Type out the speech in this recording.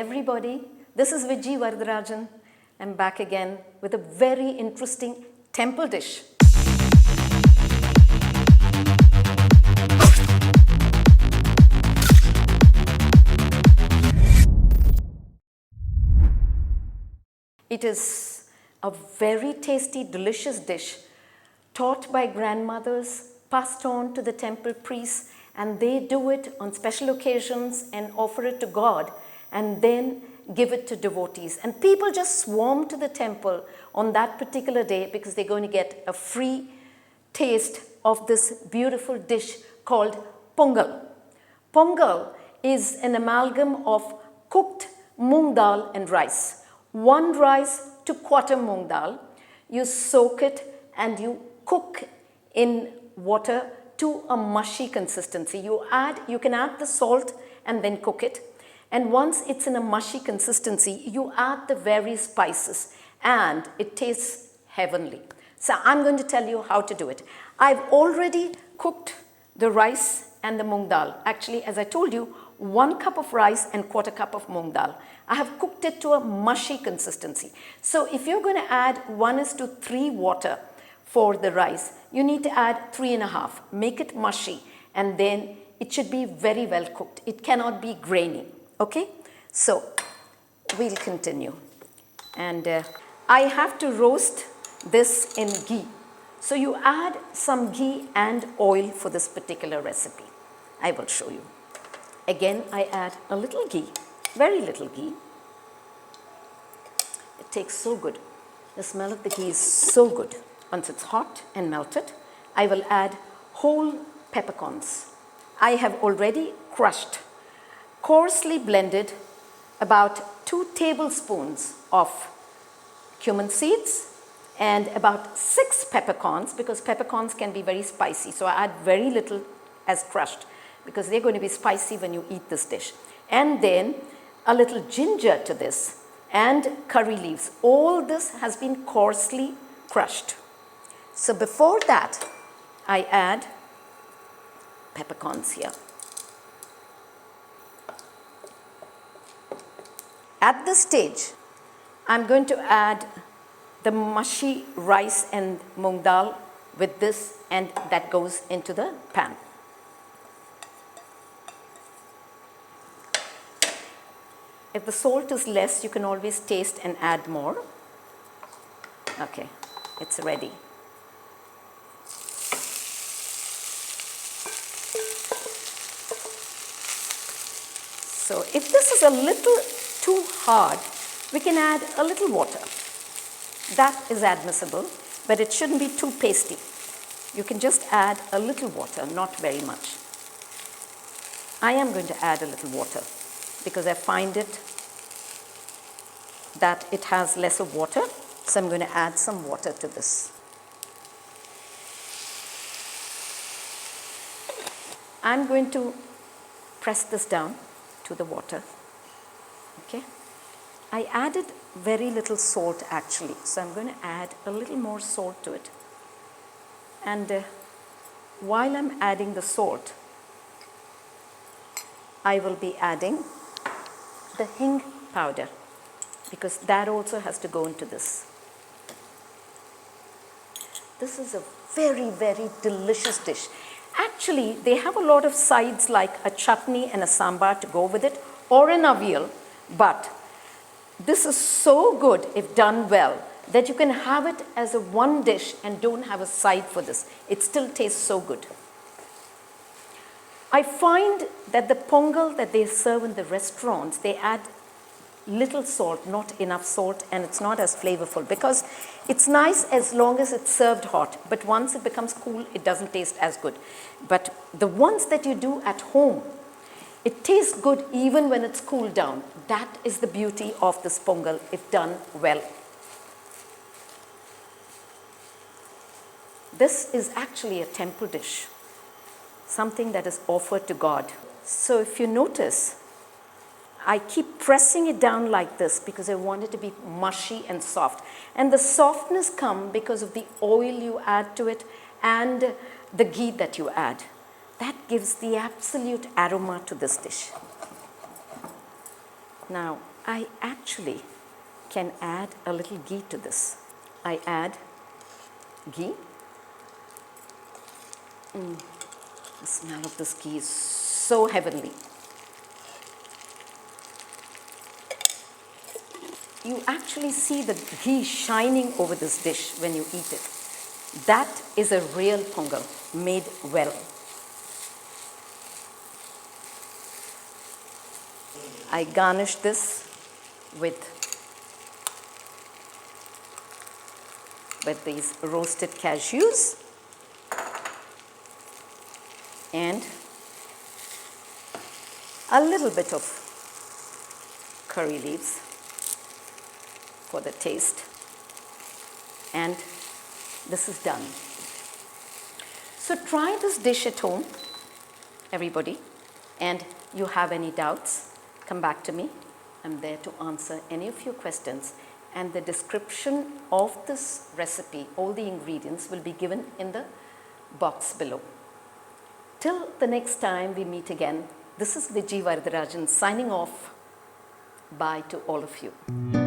everybody, this is Vijji Varadarajan. I'm back again with a very interesting temple dish. It is a very tasty, delicious dish taught by grandmothers, passed on to the temple priests, and they do it on special occasions and offer it to God and then give it to devotees. And people just swarm to the temple on that particular day because they're going to get a free taste of this beautiful dish called Pongal. Pongal is an amalgam of cooked moong dal and rice. 1 rice to quarter moong dal. You soak it and you cook in water to a mushy consistency. You can add the salt and then cook it. And once it's in a mushy consistency, you add the various spices and it tastes heavenly. So I'm going to tell you how to do it. I've already cooked the rice and the moong dal. Actually, as I told you, 1 cup of rice and quarter cup of moong dal. I have cooked it to a mushy consistency. So if you're going to add 1:3 water for the rice, you need to add 3.5. Make it mushy and then it should be very well cooked. It cannot be grainy. Okay? So we'll continue. And I have to roast this in ghee. So you add some ghee and oil for this particular recipe. I will show you. Again, I add a little ghee, very little ghee. It tastes so good. The smell of the ghee is so good. Once it's hot and melted, I will add whole peppercorns. I have already crushed, coarsely blended, about 2 tablespoons of cumin seeds and about 6 peppercorns, because peppercorns can be very spicy. So I add very little as crushed, because they're going to be spicy when you eat this dish. And then a little ginger to this and curry leaves. All this has been coarsely crushed. So before that, I add peppercorns here. At this stage, I'm going to add the mushy rice and moong dal with this, and that goes into the pan. If the salt is less, you can always taste and add more. Okay, it's ready. So if this is a little too hard, we can add a little water. That is admissible, but it shouldn't be too pasty. You can just add a little water, not very much. I am going to add a little water because I find it that it has less of water. So I'm going to add some water to this. I'm going to press this down to the water. Okay. I added very little salt actually, so I'm going to add a little more salt to it. And while I'm adding the salt, I will be adding the hing powder, because that also has to go into this. This is a very, very delicious dish. Actually, they have a lot of sides like a chutney and a sambar to go with it, or an avial, but this is so good if done well that you can have it as a one dish and don't have a side for this. It still tastes so good. I find that the pongal that they serve in the restaurants, they add little salt, not enough salt, and it's not as flavorful, because it's nice as long as it's served hot, but once it becomes cool, it doesn't taste as good. But the ones that you do at home, it tastes good even when it's cooled down. That is the beauty of this pongal if done well. This is actually a temple dish, something that is offered to God. So if you notice, I keep pressing it down like this because I want it to be mushy and soft. And the softness comes because of the oil you add to it and the ghee that you add. That gives the absolute aroma to this dish. Now, I actually can add a little ghee to this. I add ghee. The smell of this ghee is so heavenly. You actually see the ghee shining over this dish when you eat it. That is a real pongal made well. I garnish this with these roasted cashews and a little bit of curry leaves for the taste, and this is done. So try this dish at home, everybody, and you have any doubts, come back to me. I'm there to answer any of your questions, and the description of this recipe, all the ingredients, will be given in the box below. Till the next time we meet again, this is Viji Varadarajan signing off. Bye to all of you.